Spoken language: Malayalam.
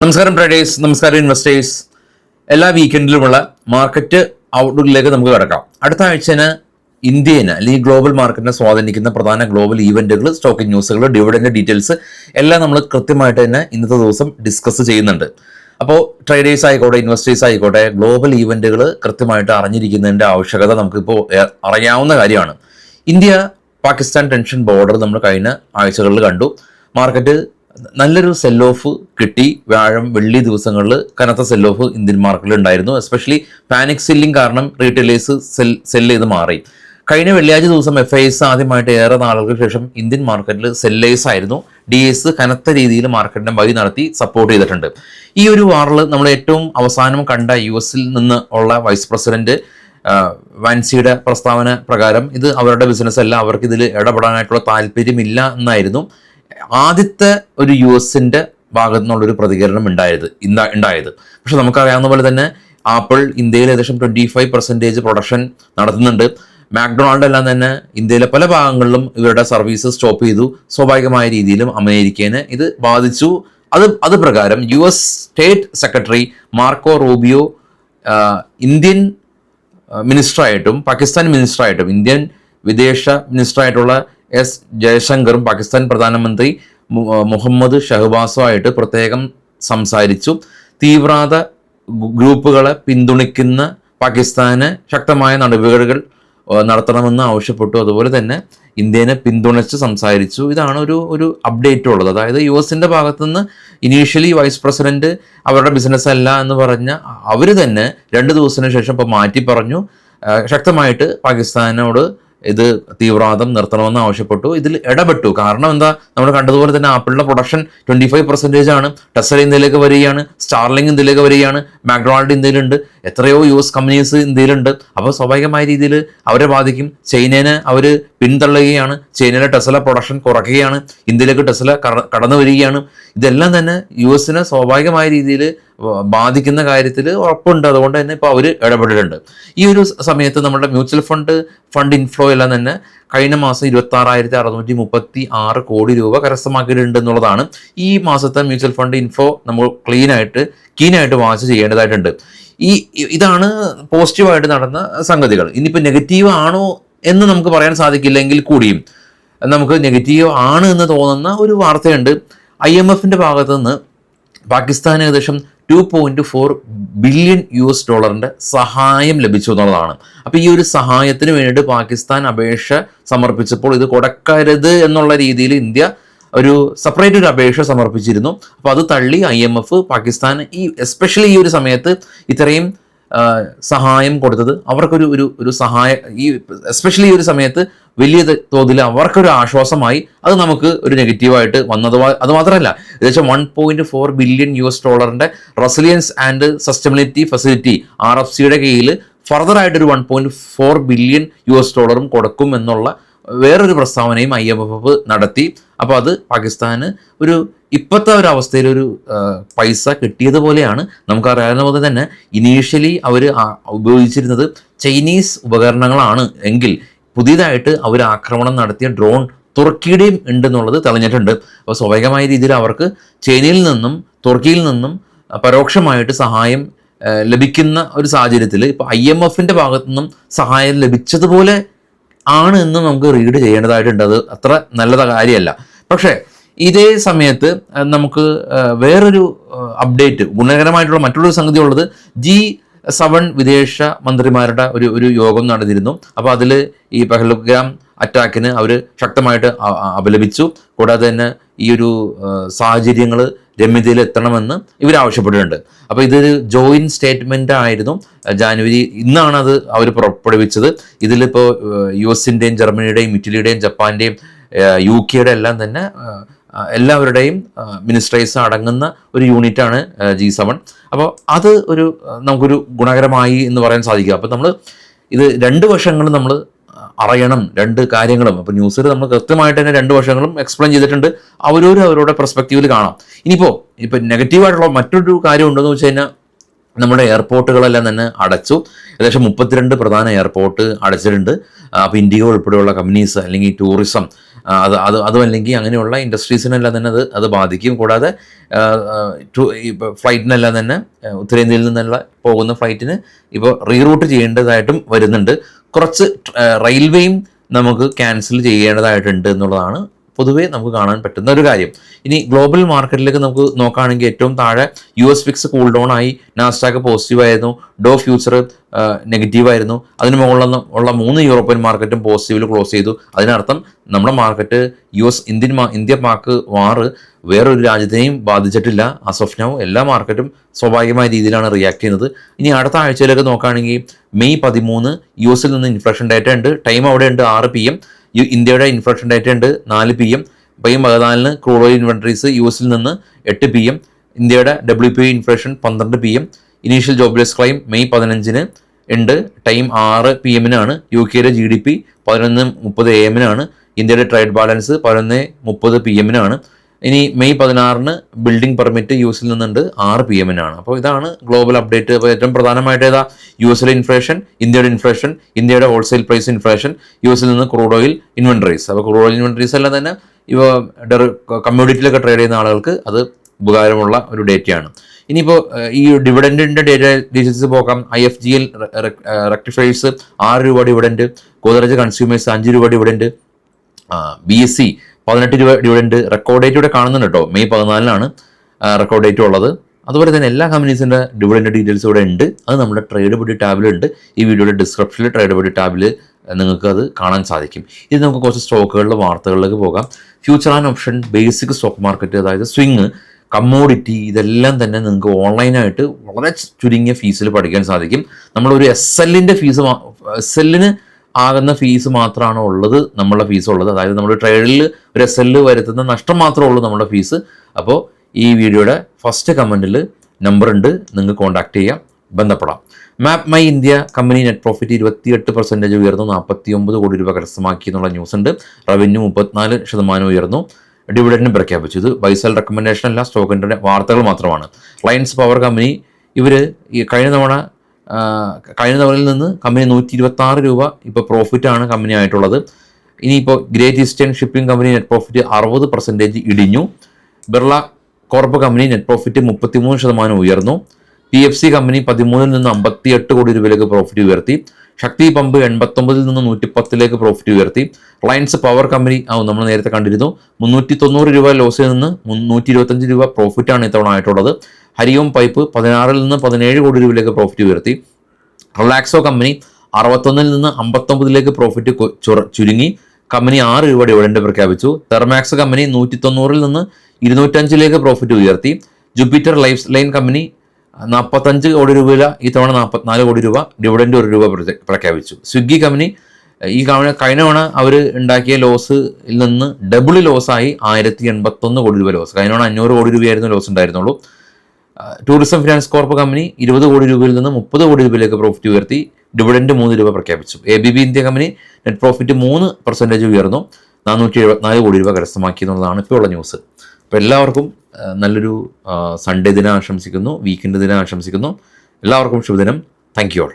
നമസ്കാരം ട്രേഡേഴ്സ്, നമസ്കാരം ഇൻവെസ്റ്റേഴ്സ്. എല്ലാ വീക്കെൻഡിലുമുള്ള മാർക്കറ്റ് ഔട്ട്ലുക്കിലേക്ക് നമുക്ക് കിടക്കാം. അടുത്ത ആഴ്ചന് ഇന്ത്യന് അല്ലെങ്കിൽ ഗ്ലോബൽ മാർക്കറ്റിനെ സ്വാധീനിക്കുന്ന പ്രധാന ഗ്ലോബൽ ഈവന്റുകൾ, സ്റ്റോക്ക് ന്യൂസുകൾ, ഡിവിഡൻഡ് ഡീറ്റെയിൽസ് എല്ലാം നമ്മൾ കൃത്യമായിട്ട് തന്നെ ഇന്നത്തെ ദിവസം ഡിസ്കസ് ചെയ്യുന്നുണ്ട്. അപ്പോൾ ട്രേഡേഴ്സ് ആയിക്കോട്ടെ, ഇൻവെസ്റ്റേഴ്സ് ആയിക്കോട്ടെ, ഗ്ലോബൽ ഈവന്റുകൾ കൃത്യമായിട്ട് അറിഞ്ഞിരിക്കുന്നതിൻ്റെ ആവശ്യകത നമുക്കിപ്പോൾ അറിയാവുന്ന കാര്യമാണ്. ഇന്ത്യ പാകിസ്ഥാൻ ടെൻഷൻ ബോർഡർ നമ്മൾ കഴിഞ്ഞ ആഴ്ചകളിൽ കണ്ടു. മാർക്കറ്റ് നല്ലൊരു സെൽ ഓഫ് കിട്ടി. വ്യാഴം വെള്ളി ദിവസങ്ങളിൽ കനത്ത സെൽ ഓഫ് ഇന്ത്യൻ മാർക്കറ്റിൽ ഉണ്ടായിരുന്നു. എസ്പെഷ്യലി പാനിക് സെല്ലിംഗ് കാരണം റീറ്റെയിലേഴ്സ് സെൽ ചെയ്ത് മാറി. കഴിഞ്ഞ വെള്ളിയാഴ്ച ദിവസം FIs ആദ്യമായിട്ട് ഏറെ നാളുകൾക്ക് ശേഷം ഇന്ത്യൻ മാർക്കറ്റിൽ സെല്ലേഴ്സ് ആയിരുന്നു. DAs കനത്ത രീതിയിൽ മാർക്കറ്റിനെ ബൈ നടത്തി സപ്പോർട്ട് ചെയ്തിട്ടുണ്ട്. ഈ ഒരു വാറിൽ നമ്മൾ ഏറ്റവും അവസാനം കണ്ട US നിന്ന് ഉള്ള വൈസ് പ്രസിഡന്റ് വാൻസിയുടെ പ്രസ്താവന പ്രകാരം ഇത് അവരുടെ ബിസിനസ് അല്ല, അവർക്ക് ഇതിൽ ഇടപെടാനായിട്ടുള്ള താല്പര്യമില്ല എന്നായിരുന്നു ആദ്യത്തെ ഒരു US ഭാഗത്തു നിന്നുള്ളൊരു പ്രതികരണം ഉണ്ടായത്. പക്ഷെ നമുക്കറിയാവുന്ന പോലെ തന്നെ ആപ്പിൾ ഇന്ത്യയിൽ ഏകദേശം 25% പ്രൊഡക്ഷൻ നടത്തുന്നുണ്ട്. മാക്ഡൊണാൾഡ് എല്ലാം തന്നെ ഇന്ത്യയിലെ പല ഭാഗങ്ങളിലും ഇവരുടെ സർവീസ് സ്റ്റോപ്പ് ചെയ്തു. സ്വാഭാവികമായ രീതിയിലും അമേരിക്കനെ ഇത് ബാധിച്ചു. അത് പ്രകാരം US state secretary Marco Rubio Indian മിനിസ്റ്ററായിട്ടും പാകിസ്ഥാൻ മിനിസ്റ്ററായിട്ടും ഇന്ത്യൻ വിദേശ മിനിസ്റ്ററായിട്ടുള്ള S ജയശങ്കറും പാകിസ്ഥാൻ പ്രധാനമന്ത്രി മുഹമ്മദ് ഷഹബാസുമായിട്ട് പ്രത്യേകം സംസാരിച്ചു. തീവ്രവാദ ഗ്രൂപ്പുകളെ പിന്തുണയ്ക്കുന്ന പാകിസ്ഥാന് ശക്തമായ നടപടികൾ നടത്തണമെന്ന് ആവശ്യപ്പെട്ടു. അതുപോലെ തന്നെ ഇന്ത്യനെ പിന്തുണച്ച് സംസാരിച്ചു. ഇതാണ് ഒരു അപ്ഡേറ്റ് ഉള്ളത്. അതായത് US ഭാഗത്തുനിന്ന് ഇനീഷ്യലി വൈസ് പ്രസിഡന്റ് അവരുടെ ബിസിനസ് അല്ല എന്ന് പറഞ്ഞ അവർ തന്നെ 2 ദിവസത്തിന് ശേഷം ഇപ്പോൾ മാറ്റി പറഞ്ഞു. ശക്തമായിട്ട് പാകിസ്ഥാനോട് ഇത് തീവ്രവാദം നിർത്തണമെന്ന് ആവശ്യപ്പെട്ടു. ഇതിൽ ഇടപെട്ടു. കാരണം എന്താ, നമ്മൾ കണ്ടതുപോലെ തന്നെ ആപ്പിളിന്റെ പ്രൊഡക്ഷൻ 25% ആണ്. ടെസ്ല ഇന്ത്യയിലേക്ക് വരികയാണ്, സ്റ്റാർലിങ്ക് ഇന്ത്യയിലേക്ക് വരികയാണ്, മാക്ഡൊണാൾഡ് ഇന്ത്യയിലുണ്ട്, എത്രയോ US കമ്പനീസ് ഇന്ത്യയിലുണ്ട്. അപ്പോൾ സ്വാഭാവികമായ രീതിയിൽ അവരെ ബാധിക്കും. ചൈനനെ അവർ പിന്തള്ളുകയാണ്. ചൈനയിലെ ടെസ്ല പ്രൊഡക്ഷൻ കുറയ്ക്കുകയാണ്. ഇന്ത്യയിലേക്ക് ടെസ്ല കടന്നു വരികയാണ്. ഇതെല്ലാം തന്നെ US സ്വാഭാവികമായ രീതിയിൽ ബാധിക്കുന്ന കാര്യത്തിൽ ഉറപ്പുണ്ട്. അതുകൊണ്ട് തന്നെ ഇപ്പോൾ അവർ ഇടപെട്ടിട്ടുണ്ട്. ഈ ഒരു സമയത്ത് നമ്മുടെ മ്യൂച്വൽ ഫണ്ട് ഇൻഫ്ലോ എല്ലാം തന്നെ കഴിഞ്ഞ മാസം 26,636 കോടി രൂപ കരസ്ഥമാക്കിയിട്ടുണ്ട് എന്നുള്ളതാണ്. ഈ മാസത്തെ മ്യൂച്വൽ ഫണ്ട് ഇൻഫ്ലോ നമ്മൾ കീനായിട്ട് വാച്ച് ചെയ്യേണ്ടതായിട്ടുണ്ട്. ഇതാണ് പോസിറ്റീവായിട്ട് നടന്ന സംഗതികൾ. ഇനിയിപ്പോൾ നെഗറ്റീവ് ആണോ എന്ന് നമുക്ക് പറയാൻ സാധിക്കില്ലെങ്കിൽ കൂടിയും നമുക്ക് നെഗറ്റീവ് ആണ് എന്ന് തോന്നുന്ന ഒരു വാർത്തയുണ്ട്. IMF ഭാഗത്തു നിന്ന് പാകിസ്ഥാന് ഏകദേശം $2.4 ബില്യൺ സഹായം ലഭിച്ചു എന്നുള്ളതാണ്. അപ്പോൾ ഈ ഒരു സഹായത്തിന് വേണ്ടിയിട്ട് പാകിസ്ഥാൻ അപേക്ഷ സമർപ്പിച്ചപ്പോൾ ഇത് കൊടുക്കരുത് എന്നുള്ള രീതിയിൽ ഇന്ത്യ ഒരു സെപ്പറേറ്റ് ഒരു അപേക്ഷ സമർപ്പിച്ചിരുന്നു. അപ്പോൾ അത് തള്ളി IMF പാകിസ്ഥാൻ എസ്പെഷ്യലി ഈ ഒരു സമയത്ത് ഇത്രയും സഹായം കൊടുത്തത് അവർക്കൊരു ഒരു സഹായം, എസ്പെഷ്യലി ഈ ഒരു സമയത്ത് വലിയ തോതിൽ അവർക്കൊരു ആശ്വാസമായി. അത് നമുക്ക് ഒരു നെഗറ്റീവായിട്ട് വന്നത്. അത് മാത്രമല്ല, ഏകദേശം $1.4 billion resilience and sustainability facility RFCയുടെ കീഴിൽ ഫർദർ ആയിട്ടൊരു $1.4 ബില്യൺ കൊടുക്കും എന്നുള്ള വേറൊരു പ്രസ്താവനയും IMF നടത്തി. അപ്പോൾ അത് പാകിസ്ഥാന് ഇപ്പോഴത്തെ ഒരു അവസ്ഥയിൽ ഒരു പൈസ കിട്ടിയതുപോലെയാണ്. നമുക്കറിയാവുന്ന പോലെ തന്നെ ഇനീഷ്യലി അവർ ഉപയോഗിച്ചിരുന്നത് ചൈനീസ് ഉപകരണങ്ങളാണ് എങ്കിൽ പുതിയതായിട്ട് അവർ ആക്രമണം നടത്തിയ ഡ്രോൺ തുർക്കിയുടെയും ഉണ്ടെന്നുള്ളത് തെളിഞ്ഞിട്ടുണ്ട്. അപ്പോൾ സ്വാഭാവികമായ രീതിയിൽ അവർക്ക് ചൈനയിൽ നിന്നും തുർക്കിയിൽ നിന്നും പരോക്ഷമായിട്ട് സഹായം ലഭിക്കുന്ന ഒരു സാഹചര്യത്തിൽ ഇപ്പോൾ IMF ഭാഗത്തു നിന്നും സഹായം ലഭിച്ചതുപോലെ ആണ് എന്ന് നമുക്ക് റീഡ് ചെയ്യേണ്ടതായിട്ടുണ്ട്. അത് അത്ര നല്ല കാര്യമല്ല. പക്ഷേ ഇതേ സമയത്ത് നമുക്ക് വേറൊരു അപ്ഡേറ്റ്, ഗുണകരമായിട്ടുള്ള മറ്റൊരു സംഗതി ഉള്ളത്, G7 വിദേശ മന്ത്രിമാരുടെ ഒരു യോഗം നടന്നിരുന്നു. അപ്പോൾ അതിൽ ഈ പഹൽഗാം അറ്റാക്കിന് അവർ ശക്തമായിട്ട് അപലപിച്ചു. കൂടാതെ തന്നെ ഈ ഒരു സാഹചര്യങ്ങൾ രമ്യതയിൽ എത്തണമെന്ന് ഇവർ ആവശ്യപ്പെട്ടിട്ടുണ്ട്. അപ്പോൾ ഇതൊരു ജോയിൻറ്റ് സ്റ്റേറ്റ്മെൻ്റ് ആയിരുന്നു. ഇന്നാണ് അത് അവർ പുറപ്പെടുവിച്ചത്. ഇതിലിപ്പോൾ US-ൻ്റെയും ജർമ്മനിയുടെയും ഇറ്റലിയുടെയും ജപ്പാൻ്റെയും UK എല്ലാം തന്നെ എല്ലാവരുടെയും മിനിസ്റ്റേഴ്സ് അടങ്ങുന്ന ഒരു യൂണിറ്റാണ് G7. അപ്പോൾ അത് നമുക്കൊരു ഗുണകരമായി എന്ന് പറയാൻ സാധിക്കുക. അപ്പോൾ നമ്മൾ ഇത് 2 വശങ്ങളും നമ്മൾ അറിയണം, 2 കാര്യങ്ങളും. അപ്പോൾ ന്യൂസിൽ നമ്മൾ കൃത്യമായിട്ട് തന്നെ 2 വശങ്ങളും എക്സ്പ്ലെയിൻ ചെയ്തിട്ടുണ്ട്. അവരുടെ പെർസ്പെക്റ്റീവിൽ കാണാം. ഇനിയിപ്പോൾ നെഗറ്റീവായിട്ടുള്ള മറ്റൊരു കാര്യം ഉണ്ടെന്ന് വെച്ച് കഴിഞ്ഞാൽ നമ്മുടെ എയർപോർട്ടുകളെല്ലാം തന്നെ അടച്ചു. ഏകദേശം 32 പ്രധാന എയർപോർട്ട് അടച്ചിട്ടുണ്ട്. അപ്പോൾ ഇൻഡിഗോ ഉൾപ്പെടെയുള്ള കമ്പനീസ് അല്ലെങ്കിൽ ടൂറിസം അതും അല്ലെങ്കിൽ അങ്ങനെയുള്ള ഇൻഡസ്ട്രീസിനെല്ലാം തന്നെ അത് ബാധിക്കും. കൂടാതെ ഫ്ലൈറ്റിനെല്ലാം തന്നെ ഉത്തരേന്ത്യയിൽ നിന്നുള്ള പോകുന്ന ഫ്ലൈറ്റിന് ഇപ്പോൾ റീറൂട്ട് ചെയ്യേണ്ടതായിട്ടും വരുന്നുണ്ട്. കുറച്ച് റെയിൽവേയും നമുക്ക് ക്യാൻസൽ ചെയ്യേണ്ടതായിട്ടുണ്ട് എന്നുള്ളതാണ് പൊതുവേ നമുക്ക് കാണാൻ പറ്റുന്ന ഒരു കാര്യം. ഇനി ഗ്ലോബൽ മാർക്കറ്റിലേക്ക് നമുക്ക് നോക്കുകയാണെങ്കിൽ ഏറ്റവും താഴെ US ഫിക്സ് കൂൾ ഡൗൺ ആയി, നാസ്ഡാക്ക് പോസിറ്റീവായിരുന്നു, ഡോ ഫ്യൂച്ചർ നെഗറ്റീവായിരുന്നു. അതിന് മുകളിൽ ഉള്ള 3 യൂറോപ്യൻ മാർക്കറ്റും പോസിറ്റീവിൽ ക്ലോസ് ചെയ്തു. അതിനർത്ഥം നമ്മുടെ മാർക്കറ്റ് ഇന്ത്യ പാക് വാറ് വേറൊരു രാജ്യത്തെയും ബാധിച്ചിട്ടില്ല. ആസ് ഓഫ് നൗ എല്ലാ മാർക്കറ്റും സ്വാഭാവികമായ രീതിയിലാണ് റിയാക്ട് ചെയ്യുന്നത്. ഇനി അടുത്ത ആഴ്ചയിലേക്ക് നോക്കുകയാണെങ്കിൽ മെയ് 13 US നിന്ന് ഇൻഫ്ലേഷൻ ഡേറ്റ ഉണ്ട്. ടൈം അവിടെ ഉണ്ട് 6 PM. ഇന്ത്യയുടെ ഇൻഫ്ലേഷൻ ഡേറ്റ ഉണ്ട് 4 PM. May 14 crude oil inventories US നിന്ന് 8 PM. ഇന്ത്യയുടെ WPI inflation 12 PM. Initial jobless claim May 15 ഉണ്ട്. Time 6 PM UK GDP 11:30 AM. ഇന്ത്യയുടെ ട്രേഡ് ബാലൻസ് 11:30 PM. ഇനി മെയ് 16 ബിൽഡിംഗ് പെർമിറ്റ് US നിന്നുണ്ട് 6 PM. അപ്പോൾ ഇതാണ് ഗ്ലോബൽ അപ്ഡേറ്റ്. അപ്പോൾ ഏറ്റവും പ്രധാനമായിട്ട് ഏതാ US ഇൻഫ്ലേഷൻ, ഇന്ത്യയുടെ ഇൻഫ്ലേഷൻ, ഇന്ത്യയുടെ ഹോൾസെയിൽ പ്രൈസ് ഇൻഫ്ലേഷൻ, US നിന്ന് ക്രൂഡ് ഓയിൽ ഇൻവെൻട്രീസ്. അപ്പോൾ ക്രൂഡ് ഓയിൽ ഇൻവെൻട്രീസ് എല്ലാം തന്നെ ഇവ കമ്മ്യൂണിറ്റിയിലൊക്കെ ട്രേഡ് ചെയ്യുന്ന ആളുകൾക്ക് അത് ഉപകാരമുള്ള ഒരു ഡേറ്റയാണ്. ഇനിയിപ്പോൾ ഈ ഡിവിഡൻറ്റിൻ്റെ ഡീറ്റെയിൽസ് പോകാം. IFGL റെക്ടിഫയേഴ്സ് 6 രൂപ ഡിവിഡൻറ്റ്, ഗോദ്രേജ് കൺസ്യൂമേഴ്സ് 5 രൂപ ഡിവിഡൻറ്റ്, BSE 18 രൂപ ഡിവിഡൻറ്റ്. റെക്കോർഡ് ഡേറ്റ് ഇവിടെ കാണുന്നുണ്ട് കേട്ടോ, മെയ് 14 റെക്കോർഡ് ഡേറ്റ് ഉള്ളത്. അതുപോലെ തന്നെ എല്ലാ കമ്പനീസിൻ്റെ ഡിവിഡൻറ്റ് ഡീറ്റെയിൽസ് ഇവിടെ ഉണ്ട്. അത് നമ്മുടെ ട്രേഡ് ബഡി ടാബിലുണ്ട്. ഈ വീഡിയോയുടെ ഡിസ്ക്രിപ്ഷനിൽ ട്രേഡ് ബഡി ടാബിൽ നിങ്ങൾക്ക് അത് കാണാൻ സാധിക്കും. ഇത് നമുക്ക് കുറച്ച് സ്റ്റോക്കുകളുടെ വാർത്തകളിലേക്ക് പോകാം. Future and option, basic stock market, അതായത് സ്വിങ്, കമ്മോഡിറ്റി, ഇതെല്ലാം തന്നെ നിങ്ങൾക്ക് ഓൺലൈനായിട്ട് വളരെ ചുരുങ്ങിയ ഫീസിൽ പഠിക്കാൻ സാധിക്കും. നമ്മളൊരു SLന് ആകുന്ന ഫീസ് മാത്രമാണ് ഉള്ളത്, നമ്മളുടെ ഫീസ് ഉള്ളത്. അതായത് നമ്മുടെ ട്രേഡിൽ ഒരു SL വരുത്തുന്ന നഷ്ടം മാത്രമേ ഉള്ളൂ നമ്മുടെ ഫീസ്. അപ്പോൾ ഈ വീഡിയോയുടെ ഫസ്റ്റ് കമൻറ്റിൽ നമ്പർ ഉണ്ട്, നിങ്ങൾക്ക് കോൺടാക്ട് ചെയ്യാം, ബന്ധപ്പെടാം. Map my India company net profit 28% ഉയർന്നു, 49 കോടി രൂപ കരസ്ഥമാക്കി എന്നുള്ള ന്യൂസ് ഉണ്ട്. റവന്യൂ 34% ഉയർന്നു. ഡിവിഡൻഡ് പ്രഖ്യാപിച്ചു. ഇത് ബൈസെൽ റെക്കമെൻഡേഷൻ അല്ല, സ്റ്റോക്കിൻ്റെ വാർത്തകൾ മാത്രമാണ്. റിലയൻസ് പവർ കമ്പനി ഇവർ ഈ കഴിഞ്ഞ തവണയിൽ നിന്ന് കമ്പനി 126 രൂപ ഇപ്പോൾ പ്രോഫിറ്റാണ് കമ്പനി ആയിട്ടുള്ളത്. ഇനിയിപ്പോൾ great eastern shipping company net profit 60% ഇടിഞ്ഞു. Birla corp company net profit 33% ഉയർന്നു. PFC കമ്പനി 13 നിന്ന് 58 കോടി രൂപയിലേക്ക് പ്രോഫിറ്റ് ഉയർത്തി. ശക്തി പമ്പ് 89 നിന്ന് 110 പ്രോഫിറ്റ് ഉയർത്തി. റിലയൻസ് പവർ കമ്പനി നമ്മൾ നേരത്തെ കണ്ടിരുന്നു, 390 രൂപ ലോസിൽ നിന്ന് 125 രൂപ പ്രോഫിറ്റാണ് ഇത്തവണ ആയിട്ടുള്ളത്. ഹരിയോം പൈപ്പ് 16 നിന്ന് 17 കോടി രൂപയിലേക്ക് പ്രോഫിറ്റ് ഉയർത്തി. റിലാക്സോ കമ്പനി 61 നിന്ന് 59 പ്രോഫിറ്റ് ചുരുങ്ങി. കമ്പനി 6 രൂപ ഡിവിഡൻഡ് പ്രഖ്യാപിച്ചു. തെർമാക്സ് കമ്പനി 190 നിന്ന് 205 പ്രോഫിറ്റ് ഉയർത്തി. ജൂപ്പിറ്റർ ലൈഫ് ലൈൻ കമ്പനി 45 കോടി രൂപയില ഇത്തവണ 44 കോടി രൂപ ഡിവിഡൻഡ് 1 രൂപ പ്രഖ്യാപിച്ചു. സ്വിഗ്ഗി കമ്പനി കഴിഞ്ഞ തവണ അവർ ഉണ്ടാക്കിയ ലോസിൽ നിന്ന് ഡബിൾ ലോസായി 1081 കോടി രൂപ ലോസ്. കഴിഞ്ഞ തവണ 500 കോടി രൂപയായിരുന്നു ലോസ് ഉണ്ടായിരുന്നുള്ളൂ. ടൂറിസം ഫിനാൻസ് കോർപ്പ് കമ്പനി 20 കോടി രൂപയിൽ നിന്ന് 30 കോടി രൂപയിലേക്ക് പ്രോഫിറ്റ് ഉയർത്തി. ഡിവിഡൻഡ് 3 രൂപ പ്രഖ്യാപിച്ചു. ABB India company net profit 3% ഉയർന്നു, 474 കോടി രൂപ കരസ്ഥമാക്കി എന്നുള്ളതാണ് ഇപ്പോൾ ഉള്ള ന്യൂസ്. അപ്പോൾ എല്ലാവർക്കും നല്ലൊരു സൺഡേ ദിനം ആശംസിക്കുന്നു, വീക്കെൻഡ് ദിനം ആശംസിക്കുന്നു. എല്ലാവർക്കും ശുഭദിനം. Thank you all.